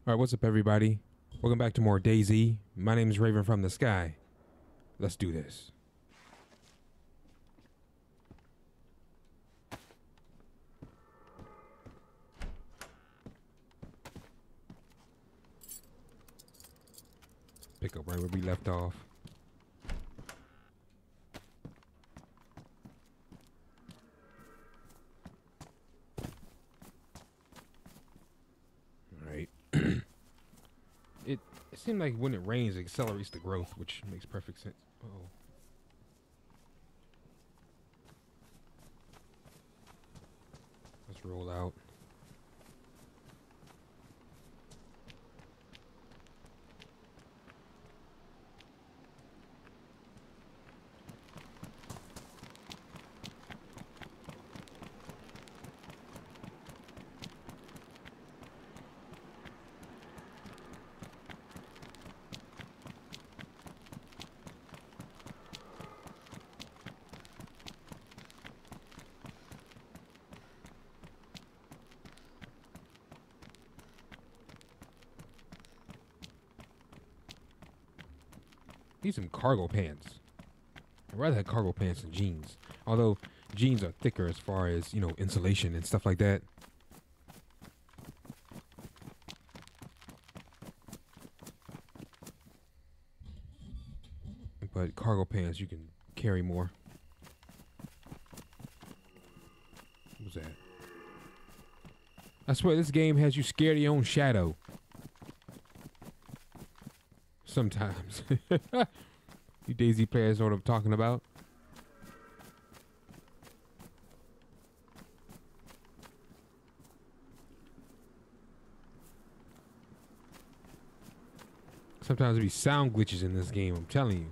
All right, what's up, everybody? Welcome back to more DayZ. My name is Raven from the Sky. Let's do this. Pick up right where we left off. All right. It seemed like when it rains, it accelerates the growth, which makes perfect sense. Uh-oh. Let's roll out. Need some cargo pants. I'd rather have cargo pants than jeans. Although jeans are thicker as far as, you know, insulation and stuff like that. But cargo pants, you can carry more. What was that? I swear this game has you scared of your own shadow. Sometimes. You DayZ players know what I'm talking about. Sometimes there be sound glitches in this game, I'm telling you.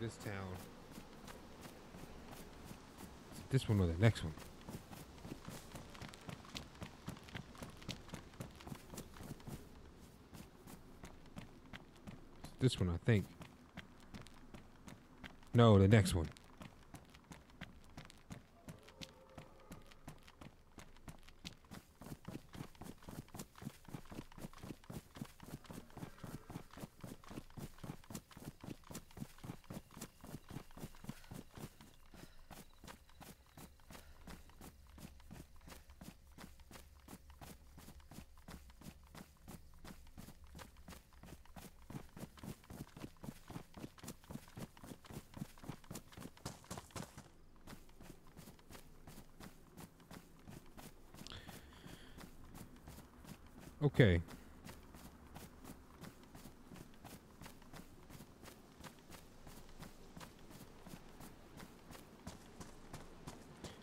This town. This one or the next one? This one, I think. No, the next one. Okay.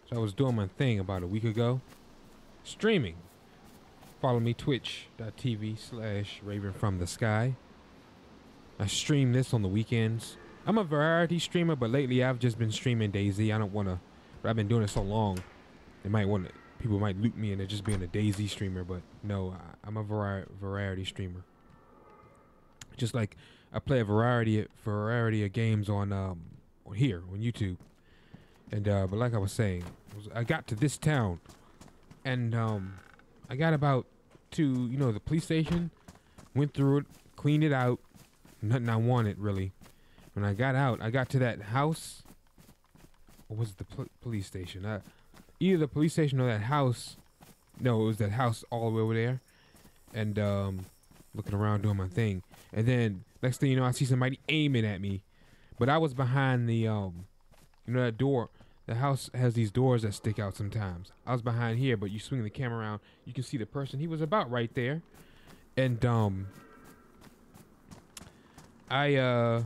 So I was doing my thing about a week ago. Streaming. Follow me, twitch.tv/Raven from the Sky. I stream this on the weekends. I'm a variety streamer, but lately I've just been streaming DayZ. I don't want to, but I've been doing it so long. They might want to. People might loot me into just being a DayZ streamer, but no, I'm a variety streamer. Just like I play a variety of games on here on YouTube, and but like I was saying, I got to this town, and I got about to the police station, went through it, cleaned it out, nothing I wanted really. When I got out, I got to that house. Or was it the police station? Either the police station or that house. No, it was that house all the way over there. And looking around doing my thing. And then next thing you know, I see somebody aiming at me. But I was behind the that door. The house has these doors that stick out sometimes. I was behind here, but you swing the camera around, you can see the person. He was about right there. And I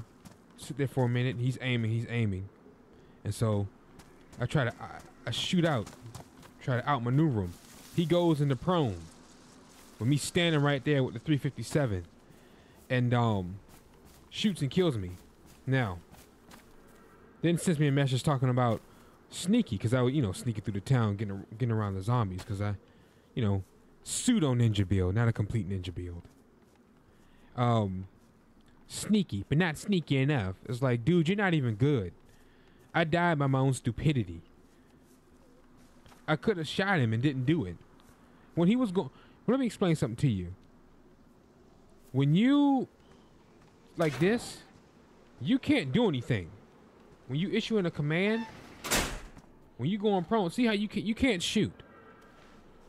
sit there for a minute, and he's aiming. And so I try to I shoot out, try to outmaneuver him. He goes into prone with me standing right there with the 357, and shoots and kills me. Now, then sends me a message talking about sneaky, because I would sneaking through the town, getting around the zombies, because I you know, pseudo ninja build, not a complete ninja build. Sneaky, but not sneaky enough. It's like, dude, you're not even good. I died by my own stupidity. I could have shot him and didn't do it. When he was going, let me explain something to you. When you like this, you can't do anything. When you issue in a command, when you go on prone, see how you can't shoot.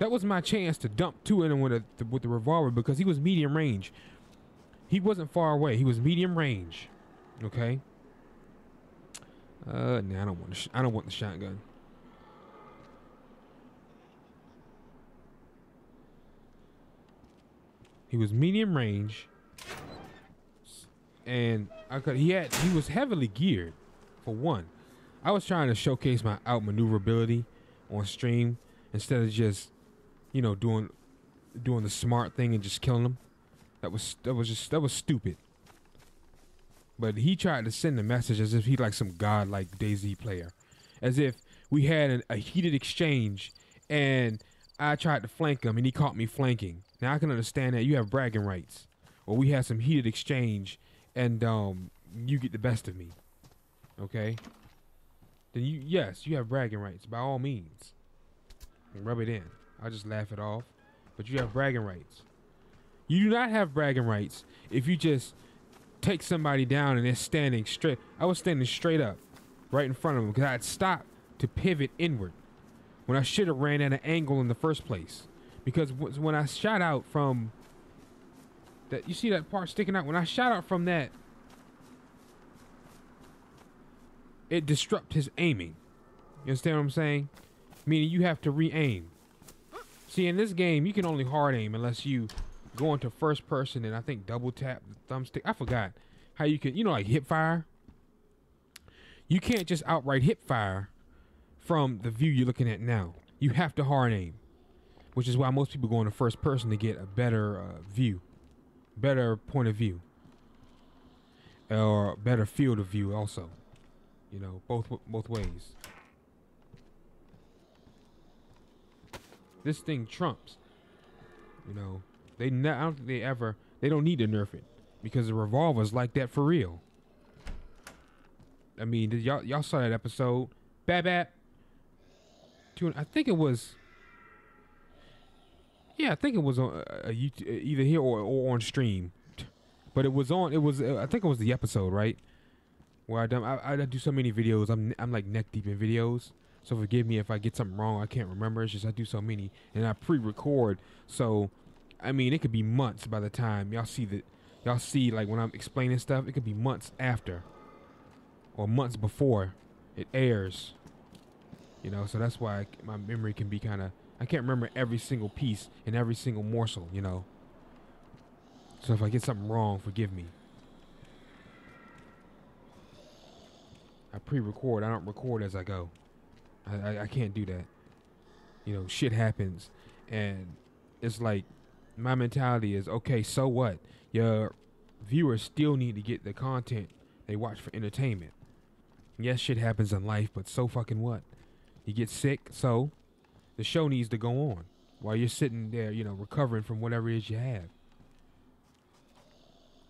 That was my chance to dump two in him with the revolver because he was medium range. He wasn't far away. He was medium range. Okay. Nah, I don't want the shotgun. He was medium range, and he was heavily geared. For one, I was trying to showcase my outmaneuverability on stream instead of just, you know, doing the smart thing and just killing him. That was stupid. But he tried to send a message as if he's like some godlike DayZ player, as if we had a heated exchange and I tried to flank him and he caught me flanking. Now I can understand that you have bragging rights, or we had some heated exchange and you get the best of me. Okay? Then yes, you have bragging rights by all means. And rub it in. I'll just laugh it off. But you have bragging rights. You do not have bragging rights if you just take somebody down and they're standing straight. I was standing straight up right in front of them because I had stopped to pivot inward when I should have ran at an angle in the first place. Because when I shot out from that, you see that part sticking out? When I shot out from that, it disrupted his aiming. You understand what I'm saying? Meaning you have to re-aim. See, in this game, you can only hard aim unless you go into first person and I think double tap the thumbstick. I forgot how you can, you know, like hip fire. You can't just outright hip fire from the view you're looking at now. You have to hard aim, which is why most people go into first person to get a better view, better point of view, or better field of view also. You know, both ways. This thing trumps. You know, I don't think they don't need to nerf it because the revolver's like that for real. I mean, y'all saw that episode, Bab. I think it was. Yeah, I think it was on YouTube, either here or on stream, but it was on. It was. I think it was the episode, right? Where I do so many videos. I'm like neck deep in videos. So forgive me if I get something wrong. I can't remember. It's just I do so many and I pre-record. So, I mean, it could be months by the time y'all see like when I'm explaining stuff. It could be months after, or months before it airs. You know, so that's why my memory can be kind of. I can't remember every single piece and every single morsel. You know. So if I get something wrong, forgive me. I pre-record. I don't record as I go. I can't do that. You know, shit happens. And it's like, my mentality is, okay, so what? Your viewers still need to get the content they watch for entertainment. Yes, shit happens in life, but so fucking what? You get sick, so the show needs to go on while you're sitting there, you know, recovering from whatever it is you have.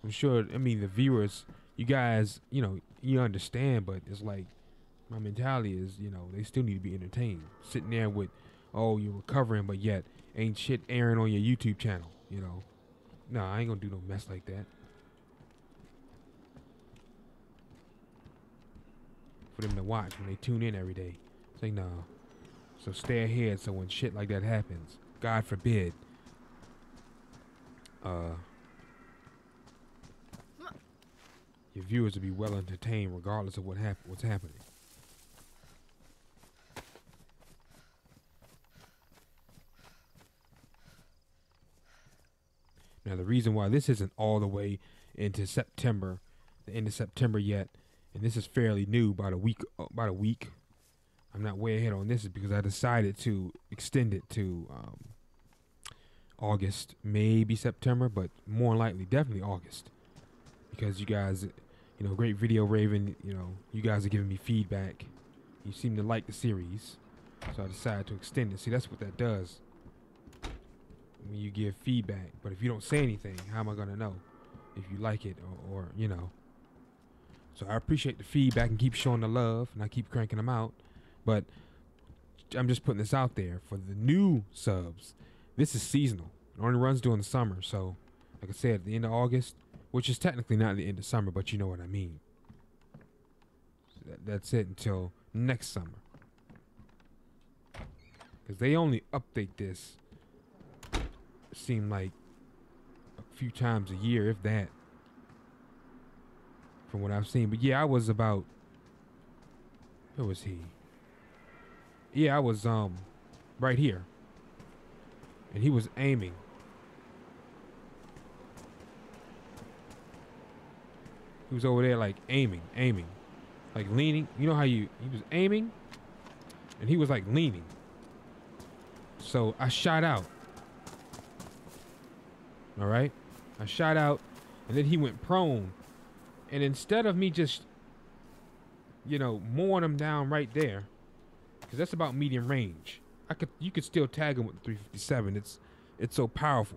I'm sure, I mean, the viewers, you guys, you know, you understand, but it's like, my mentality is, you know, they still need to be entertained. Sitting there with, oh, you're recovering, but yet ain't shit airing on your YouTube channel, you know. No, I ain't gonna do no mess like that. For them to watch when they tune in every day. Say no. So stay ahead so when shit like that happens, God forbid, your viewers will be well entertained regardless of what's happening. Now, the reason why this isn't all the way into September, the end of September yet, and this is fairly new, about a week, I'm not way ahead on this, is because I decided to extend it to August, maybe September, but more likely, definitely August. Because you guys, you know, Great Video Raven, you know, you guys are giving me feedback. You seem to like the series, so I decided to extend it. See, that's what that does. when you give feedback. But if you don't say anything, how am I gonna know if you like it or you know? So I appreciate the feedback and keep showing the love, and I keep cranking them out. But I'm just putting this out there for the new subs. This is seasonal. It only runs during the summer. So, like I said, at the end of August, which is technically not the end of summer, but you know what I mean. So that's it until next summer. Because they only update this, it seemed like, a few times a year, if that. From what I've seen. But yeah, I was about, where was he? Yeah, I was right here. And he was aiming. He was over there like aiming. Like leaning. You know how he was aiming and he was like leaning. So I shot out. All right? I shot out and then he went prone. And instead of me just, you know, mowing him down right there, because that's about medium range. You could still tag him with the 357. It's so powerful.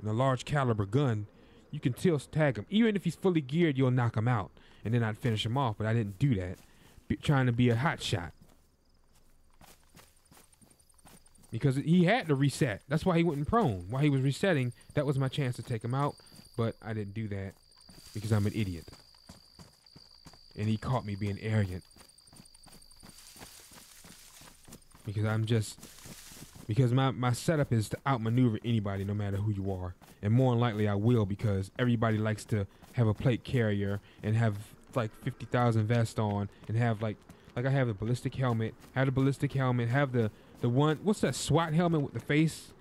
In a large caliber gun, you can still tag him. Even if he's fully geared, you'll knock him out. And then I'd finish him off, but I didn't do that. Trying to be a hot shot. Because he had to reset. That's why he went prone. While he was resetting, that was my chance to take him out. But I didn't do that because I'm an idiot. And he caught me being arrogant. Because my setup is to outmaneuver anybody, no matter who you are. And more than likely I will, because everybody likes to have a plate carrier and have like 50,000 vest on and have like I have the ballistic helmet, have the one, what's that SWAT helmet with the face?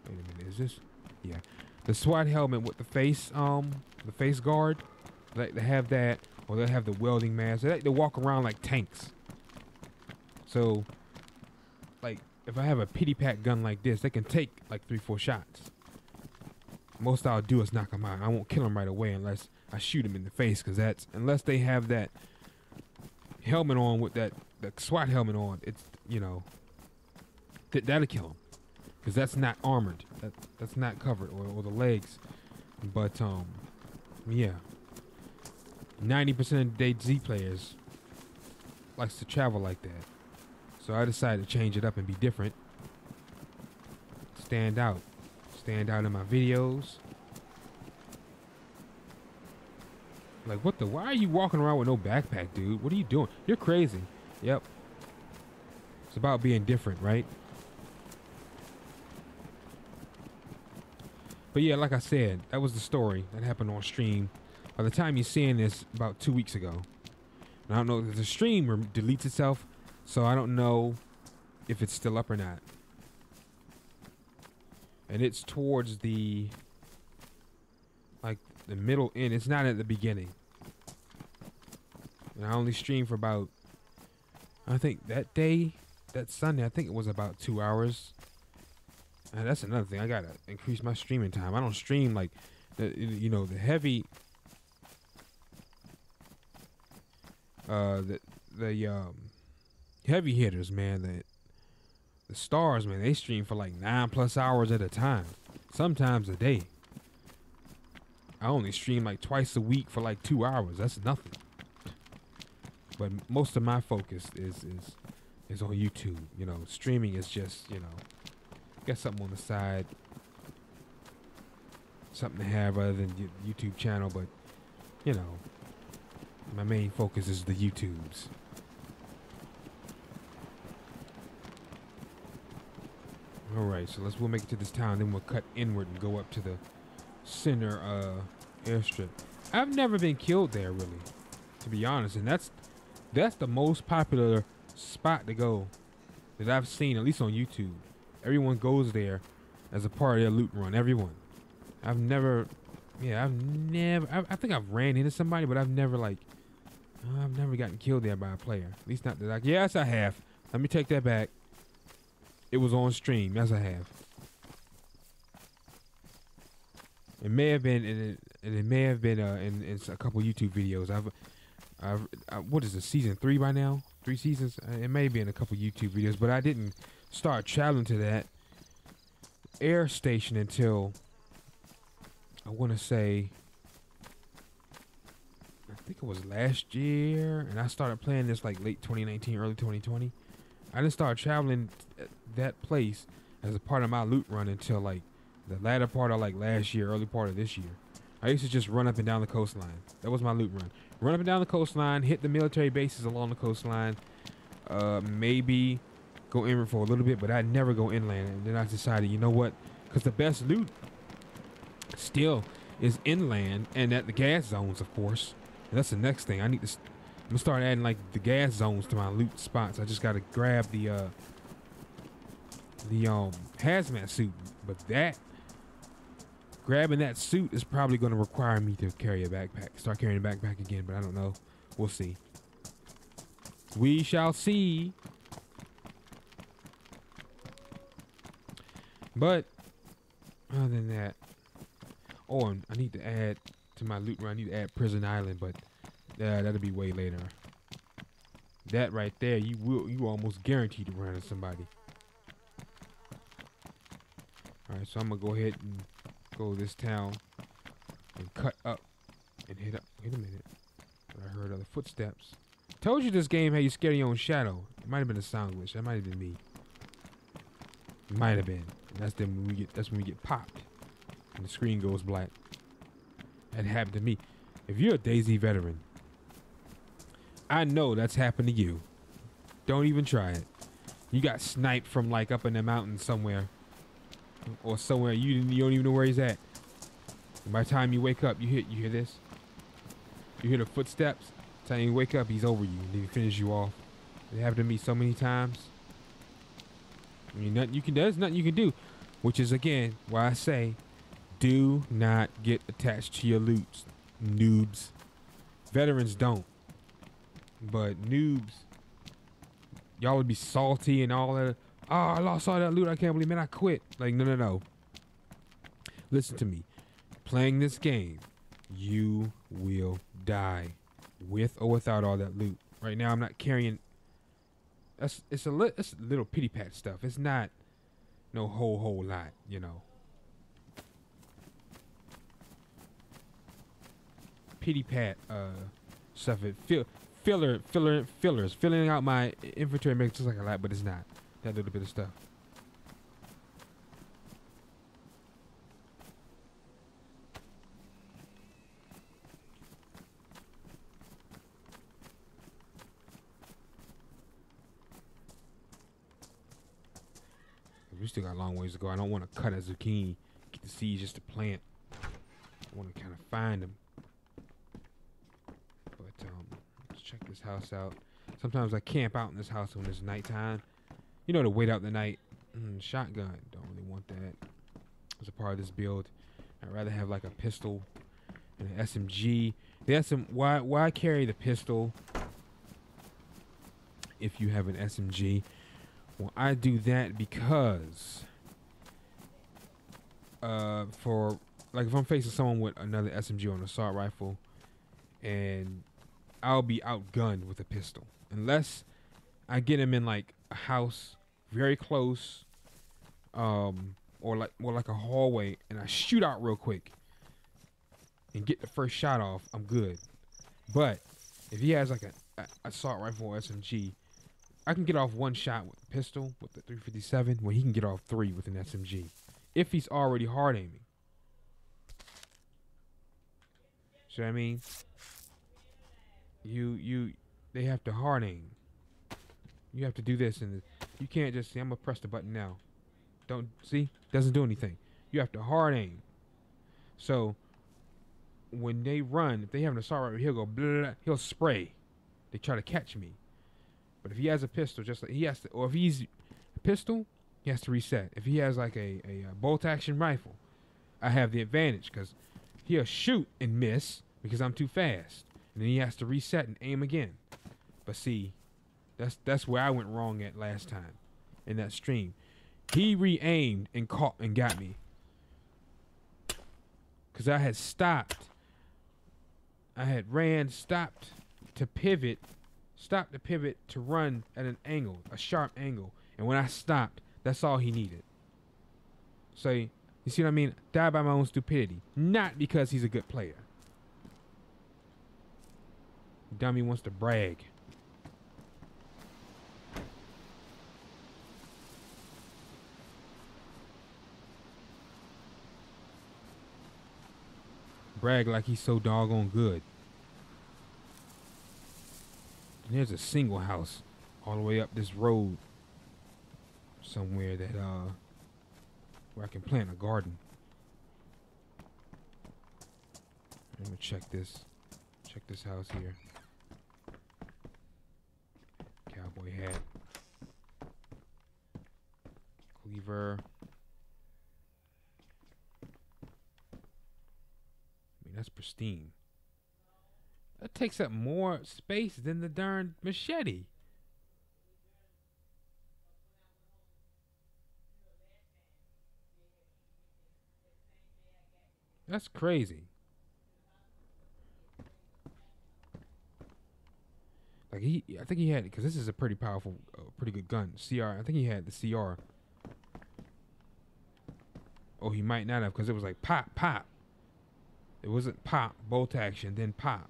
Wait a minute, is this? Yeah. The SWAT helmet with the face guard. Like they have that, or they have the welding mask. They like to walk around like tanks. So, like, if I have a pity pack gun like this, they can take like 3-4 shots. Most I'll do is knock them out. I won't kill them right away unless I shoot them in the face, because that's, unless they have that helmet on with that SWAT helmet on, it's, you know, that'll kill them, because that's not armored. That's not covered, or the legs. But yeah, 90% of the DayZ players likes to travel like that. So I decided to change it up and be different. Stand out in my videos. Like, why are you walking around with no backpack, dude? What are you doing? You're crazy. Yep. It's about being different, right? But yeah, like I said, that was the story that happened on stream. By the time you're seeing this, about 2 weeks ago. And I don't know if the stream deletes itself, so I don't know if it's still up or not. And it's towards the, like, the middle end. It's not at the beginning. And I only streamed for about, I think that day, that Sunday, I think it was about 2 hours. And that's another thing. I gotta increase my streaming time. I don't stream like, you know, the heavy, heavy hitters, man. The stars, man, they stream for like 9+ hours at a time, sometimes a day. I only stream like twice a week for like 2 hours. That's nothing. But most of my focus is on YouTube. You know, streaming is just, you know, got something on the side, something to have other than YouTube channel. But you know, my main focus is the YouTubes. Alright, so we'll make it to this town, then we'll cut inward and go up to the center airstrip. I've never been killed there, really, to be honest, and that's the most popular spot to go that I've seen, at least on YouTube. Everyone goes there as a part of their loot run. Everyone. I think I've ran into somebody, but I've never gotten killed there by a player. At least not that yes, I have. Let me take that back. It was on stream. Yes, I have. It may have been, in a couple YouTube videos. What is it, season 3 by now? 3 seasons? It may be in a couple YouTube videos, but I didn't start traveling to that air station until I want to say, I think it was last year, and I started playing this like late 2019, early 2020. I didn't start traveling that place as a part of my loot run until like the latter part of like last year, early part of this year. I used to just run up and down the coastline. That was my loot run. Run up and down the coastline, hit the military bases along the coastline, maybe go inland for a little bit, but I'd never go inland. And then I decided, you know what? Because the best loot still is inland and at the gas zones, of course. And that's the next thing. I'm gonna start adding like the gas zones to my loot spots. I just gotta grab the hazmat suit, but grabbing that suit is probably gonna require me to carry a backpack. Start carrying a backpack again, but I don't know. We'll see. We shall see. But other than that, oh, and I need to add to my loot run. I need to add Prison Island, but that'll be way later. That right there, you almost guaranteed to run into somebody. All right, so I'm gonna go ahead and go to this town and cut up and hit up. Wait a minute, I heard other footsteps. Told you this game had you scared of your own shadow. It might have been a sound glitch. That might have been me. It might have been. That's when we get popped and the screen goes black. That happened to me. If you're a DayZ veteran, I know that's happened to you. Don't even try it. You got sniped from like up in the mountains somewhere, or somewhere you don't even know where he's at. And by the time you wake up, you hear this. You hear the footsteps. By the time you wake up, he's over you and then he finishes you off. It happened to me so many times. I mean, there's nothing you can do, which is again why I say, do not get attached to your loot, noobs. Veterans don't, but noobs, y'all would be salty and all that. Oh, I lost all that loot. I can't believe, man, I quit. Like, no. Listen to me. Playing this game, you will die with or without all that loot. Right now, I'm not carrying. It's a little pity pat stuff. It's not no whole lot, you know. Pity pat stuff. Fillers, filling out my inventory makes it look like a lot, but it's not. That little bit of stuff. We still got a long ways to go. I don't want to cut a zucchini, get the seeds just to plant. I want to kind of find them. But let's check this house out. Sometimes I camp out in this house when it's nighttime. You know, to wait out the night. Shotgun, don't really want that as a part of this build. I'd rather have like a pistol and an SMG. Why carry the pistol if you have an SMG? Well, I do that because for like if I'm facing someone with another SMG or an assault rifle, and I'll be outgunned with a pistol unless I get him in like a house very close, or like a hallway, and I shoot out real quick and get the first shot off. I'm good. But if he has like a assault rifle or SMG, I can get off one shot with a pistol with the 357 when he can get off 3 with an SMG if he's already hard aiming. See what I mean? They have to hard aim. You have to do this, and you can't just say, I'm gonna press the button now. Don't see? Doesn't do anything. You have to hard aim. So when they run, if they have an assault rifle, he'll go blah, blah, he'll spray. They try to catch me. But if he has a pistol, just like he has to, or if he's a pistol, he has to reset. If he has like a bolt action rifle, I have the advantage because he'll shoot and miss because I'm too fast, and then he has to reset and aim again. But see, that's where I went wrong at last time in that stream. He re-aimed and caught and got me because I had stopped. I had stopped to pivot to run at an angle, a sharp angle. And when I stopped, that's all he needed. Say, you see what I mean? Die by my own stupidity. Not because he's a good player. Dummy wants to brag. Brag like he's so doggone good. And there's a single house all the way up this road somewhere that where I can plant a garden. I'm gonna check this house here. Cowboy hat. Cleaver. I mean, that's pristine. That takes up more space than the darn machete. That's crazy. Like I think he had, because this is a pretty powerful, pretty good gun. CR, I think he had the CR. Oh, he might not have, because it was like pop, pop. It wasn't pop, bolt action, then pop.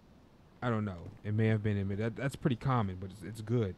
I don't know. It may have been in mid. That's pretty common, but it's good.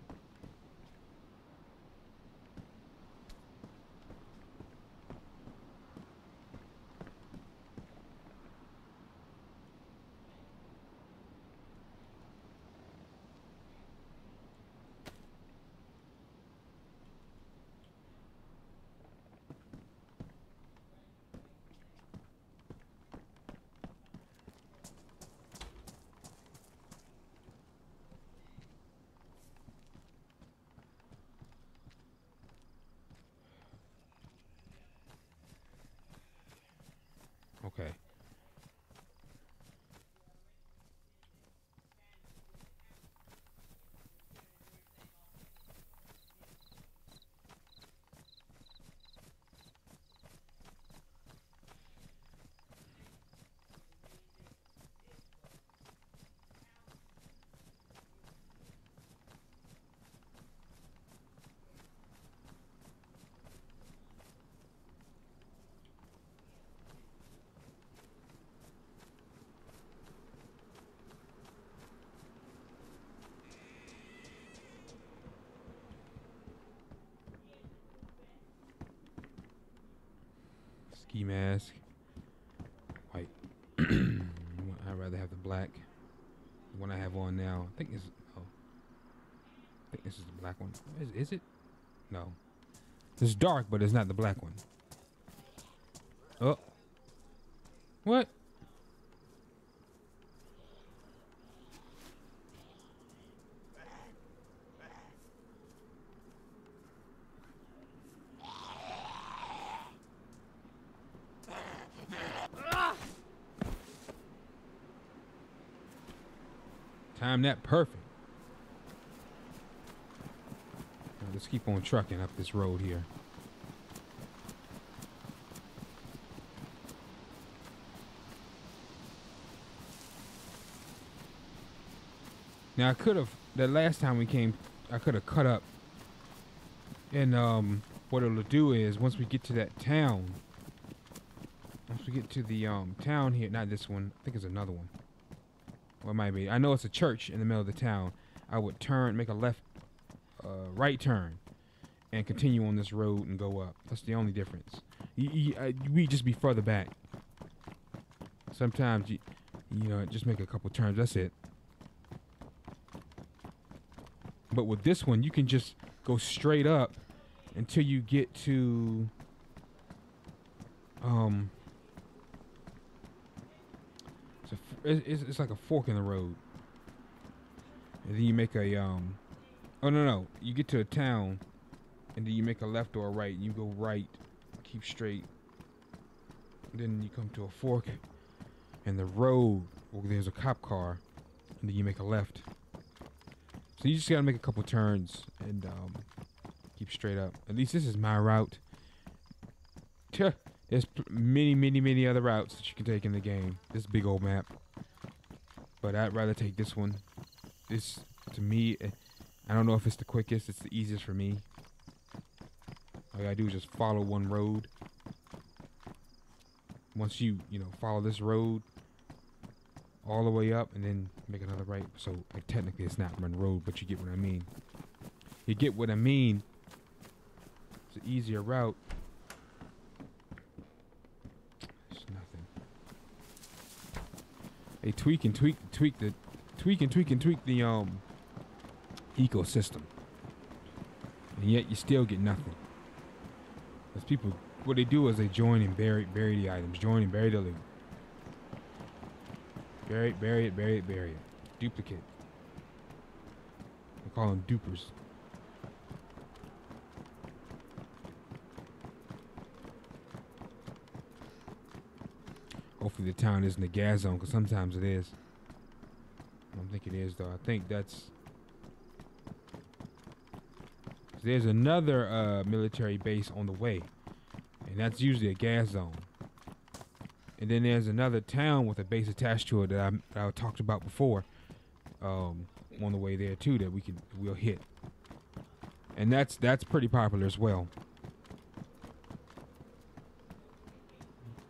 Okay. Ski mask. White. I'd rather have the black. The one I have on now. I think this. Oh. I think this is the black one. Is it? No. It's dark, but it's not the black one. Oh. What? Time that perfect. Now let's keep on trucking up this road here. Now I could have, the last time we came, I could have cut up. And what it'll do is once we get to that town, once we get to the town here, not this one, I think it's another one. Well, it might be. I know it's a church in the middle of the town. I would turn, make a left, right turn, and continue on this road and go up. That's the only difference. We just be further back. Sometimes you know, just make a couple turns. That's it. But with this one, you can just go straight up until you get to it's like a fork in the road, and then you make a oh no, you get to a town, and then you make a left or a right. You go right, keep straight, then you come to a fork, and the road, well, there's a cop car, and then you make a left. So you just gotta make a couple turns and keep straight up. At least this is my route. There's many other routes that you can take in the game. This big old map. But I'd rather take this one. This, to me, I don't know if it's the quickest. It's the easiest for me. All I gotta do is just follow one road. once you follow this road all the way up and then make another right. So like technically it's not one road, but you get what I mean. You get what I mean. It's an easier route. It's nothing. They tweak and tweak the ecosystem, and yet you still get nothing. Because people, what they do is they join and bury the items, join and bury the loot. Bury it. Duplicate. They call them dupers. Hopefully the town isn't a gas zone, because sometimes it is. I don't think it is, though. I think that's... There's another military base on the way, and that's usually a gas zone. And then there's another town with a base attached to it that I talked about before, on the way there too, that we'll hit. And that's pretty popular as well.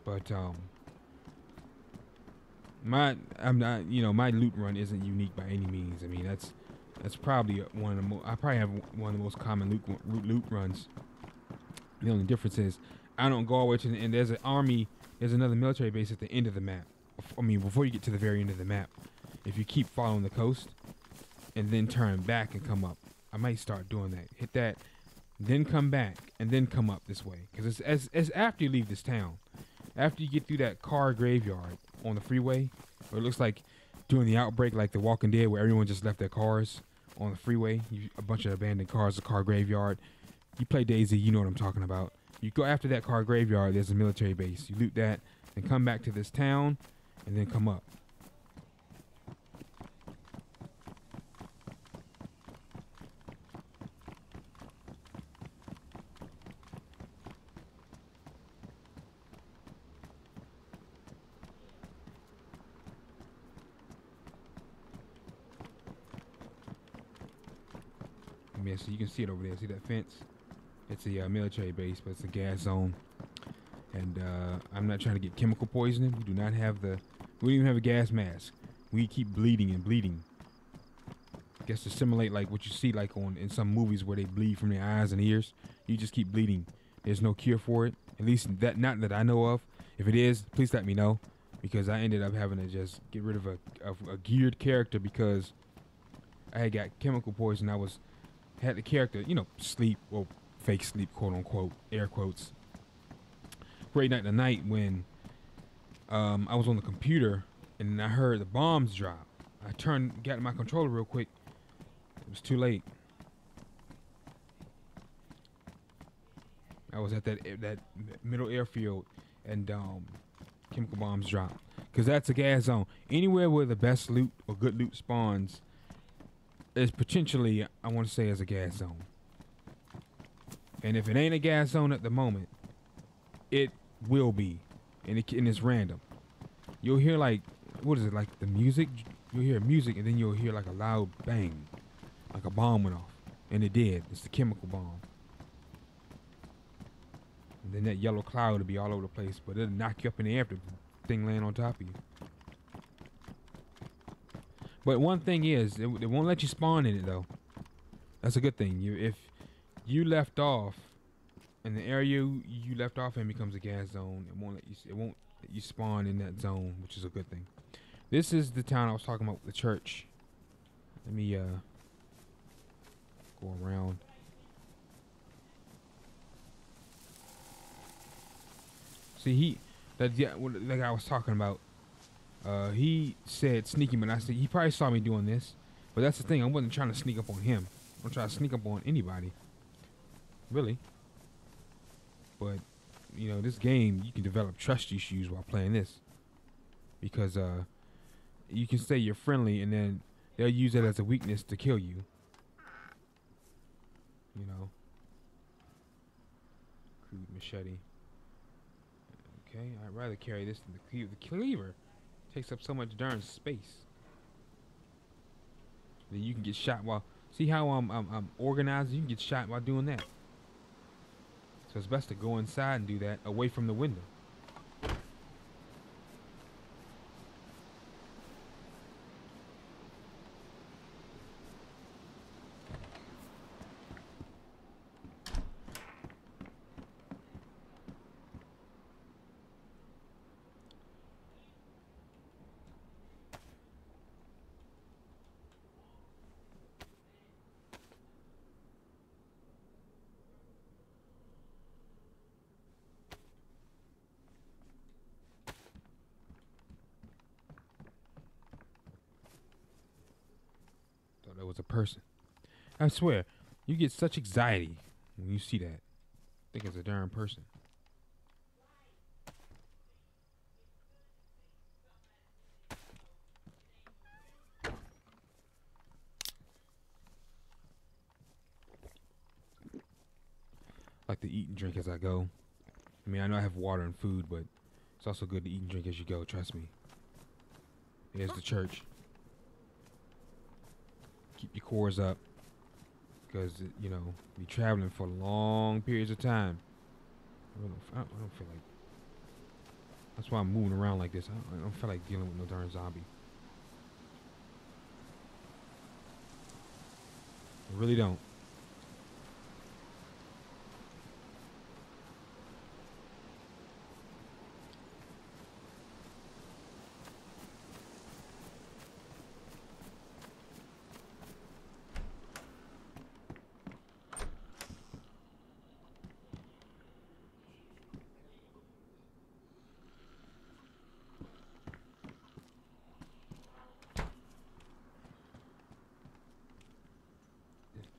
But my loot run isn't unique by any means. I mean, that's probably one of the I probably have one of the most common loot runs. The only difference is I don't go all the way to the end. There's another military base at the end of the map. I mean, before you get to the very end of the map, if you keep following the coast and then turn back and come up, I might start doing that. Hit that, then come back and then come up this way, because it's after you leave this town, after you get through that car graveyard on the freeway, where it looks like during the outbreak, like The Walking Dead, where everyone just left their cars on the freeway, a bunch of abandoned cars, a car graveyard. You play DayZ, you know what I'm talking about. You go after that car graveyard, there's a military base. You loot that, then come back to this town, and then come up. Yeah, so you can see it over there. See that fence? It's a military base, but it's a gas zone. And I'm not trying to get chemical poisoning. We do not have we don't even have a gas mask. We keep bleeding and bleeding. I guess to simulate like what you see like in some movies where they bleed from their eyes and ears. You just keep bleeding. There's no cure for it. At least not that I know of. If it is, please let me know, because I ended up having to just get rid of a geared character because I had got chemical poison. Had the character, sleep, or fake sleep, quote unquote, air quotes. Great night tonight when I was on the computer and I heard the bombs drop. I got my controller real quick. It was too late. I was at that middle airfield and chemical bombs dropped. Because that's a gas zone. Anywhere where the best loot or good loot spawns is potentially, I want to say, as a gas zone. And if it ain't a gas zone at the moment, it will be. And it's random. You'll hear like, what is it, like the music? You'll hear music and then you'll hear like a loud bang. Like a bomb went off. And it did. It's the chemical bomb. And then that yellow cloud will be all over the place, but it'll knock you up in the air if the thing land on top of you. But one thing is, it won't let you spawn in it though. That's a good thing. If you left off, and the area you left off in becomes a gas zone, it won't let you spawn in that zone, which is a good thing. This is the town I was talking about, the church. Let me go around. See, like I was talking about. He said sneaking, but I said he probably saw me doing this. But that's the thing, I wasn't trying to sneak up on him. I'm trying to sneak up on anybody. Really. But, this game, you can develop trust issues while playing this. Because, you can say you're friendly and then they'll use that as a weakness to kill you. Crude machete. Okay, I'd rather carry this than the cleaver. Takes up so much darn space. Then you can get shot while. See how I'm organized? You can get shot while doing that. So it's best to go inside and do that away from the window. it was a person. I swear, you get such anxiety when you see that. Think it's a darn person. Like to eat and drink as I go. I mean, I know I have water and food, but it's also good to eat and drink as you go, trust me. There's the church. Keep your cores up. Because, you know, be traveling for long periods of time. I don't feel like... That's why I'm moving around like this. I don't feel like dealing with no darn zombie. I really don't.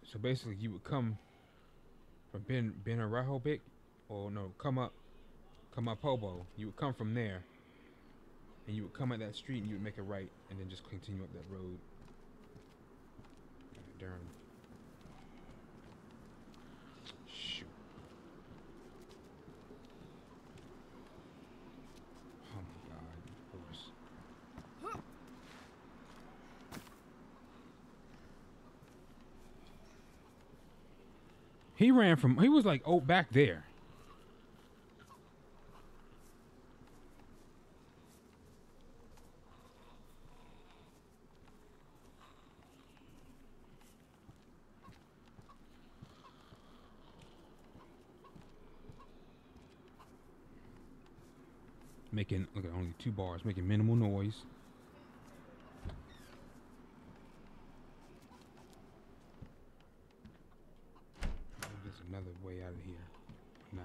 So basically, you would come from Ben Arahobic, or no, come up Hobo. You would come from there, and you would come at that street, and you would make a right, and then just continue up that road. Darn. Shoot. Oh my God, horse. He ran from, he was like, oh, back there. Making, look at only 2 bars, making minimal noise. There's another way out of here. Not.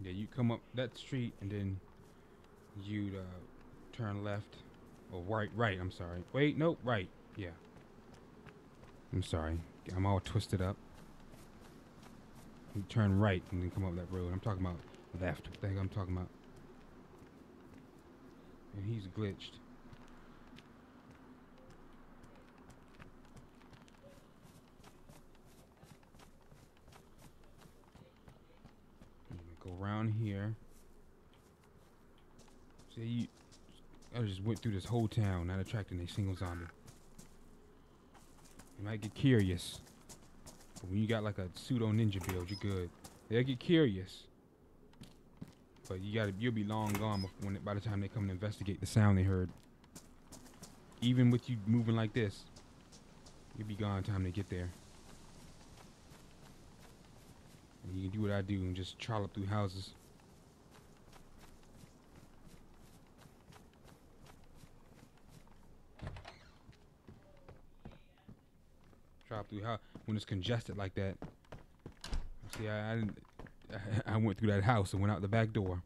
Yeah, you come up that street and then you'd turn left or right. I'm sorry. Wait, nope, right. Yeah. I'm sorry. I'm all twisted up. You turn right and then come up that road. I'm talking about left. What the heck I'm talking about? And he's glitched. Go around here. See, I just went through this whole town, not attracting a single zombie. You might get curious, but when you got like a pseudo ninja build, you're good. They'll get curious, but you'll be long gone by the time they come to investigate the sound they heard. Even with you moving like this, you'll be gone time to get there. And you can do what I do and just trollop through houses. Trollop through how when it's congested like that. See, I went through that house and went out the back door.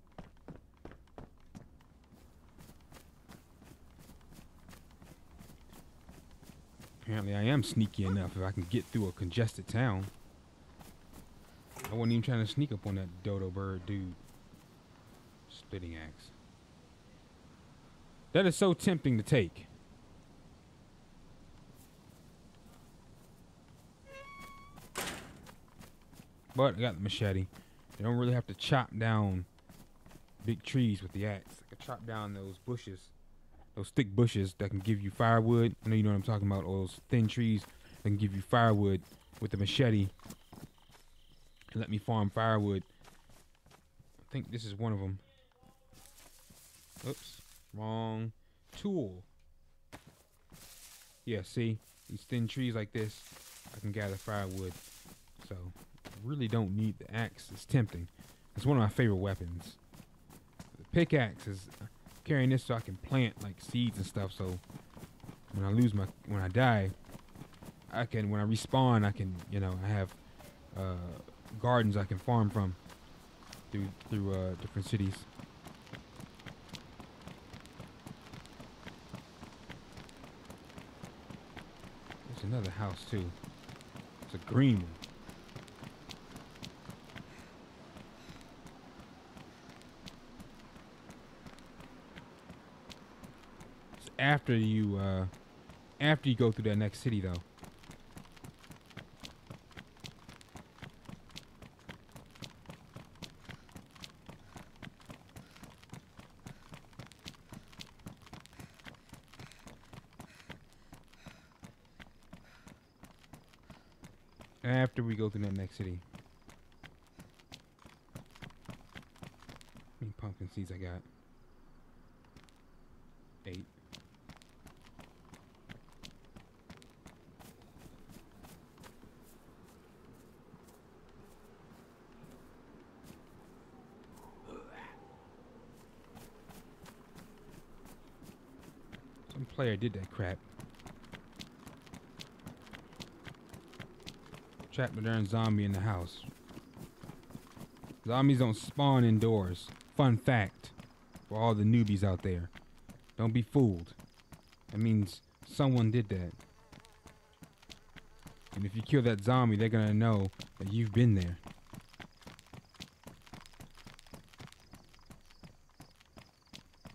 Apparently, I am sneaky enough if I can get through a congested town. I wasn't even trying to sneak up on that dodo bird dude. Splitting axe. That is so tempting to take. But I got the machete. You don't really have to chop down big trees with the axe. I can chop down those bushes. Those thick bushes that can give you firewood. I know you know what I'm talking about. All those thin trees that can give you firewood with the machete. Let me farm firewood. I think this is one of them. Oops, wrong tool. Yeah, see, these thin trees like this, I can gather firewood. So really don't need the axe. It's tempting. It's one of my favorite weapons. The pickaxe is carrying this so I can plant like seeds and stuff. So when I die, when I respawn, I can, I have gardens I can farm from through different cities. There's another house too. It's a green one. It's after you go through that next city though. After we go through that next city. How many pumpkin seeds I got? 8. Some player did that crap. Trapped the darn zombie in the house. Zombies don't spawn indoors. Fun fact for all the newbies out there. Don't be fooled. That means someone did that. And if you kill that zombie, they're gonna know that you've been there.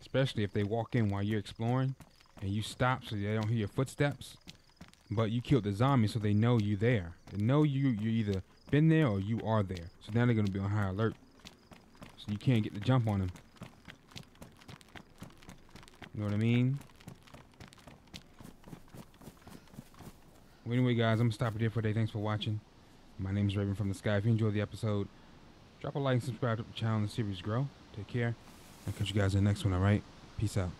Especially if they walk in while you're exploring and you stop so they don't hear your footsteps. But you killed the zombie so they know you there. They know you either been there or you are there. So now they're going to be on high alert. So you can't get the jump on them. You know what I mean? Well, anyway, guys, I'm going to stop it here for today. Thanks for watching. My name is Raven from the Sky. If you enjoyed the episode, drop a like and subscribe to the channel and the series grow. Take care. I'll catch you guys in the next one, alright? Peace out.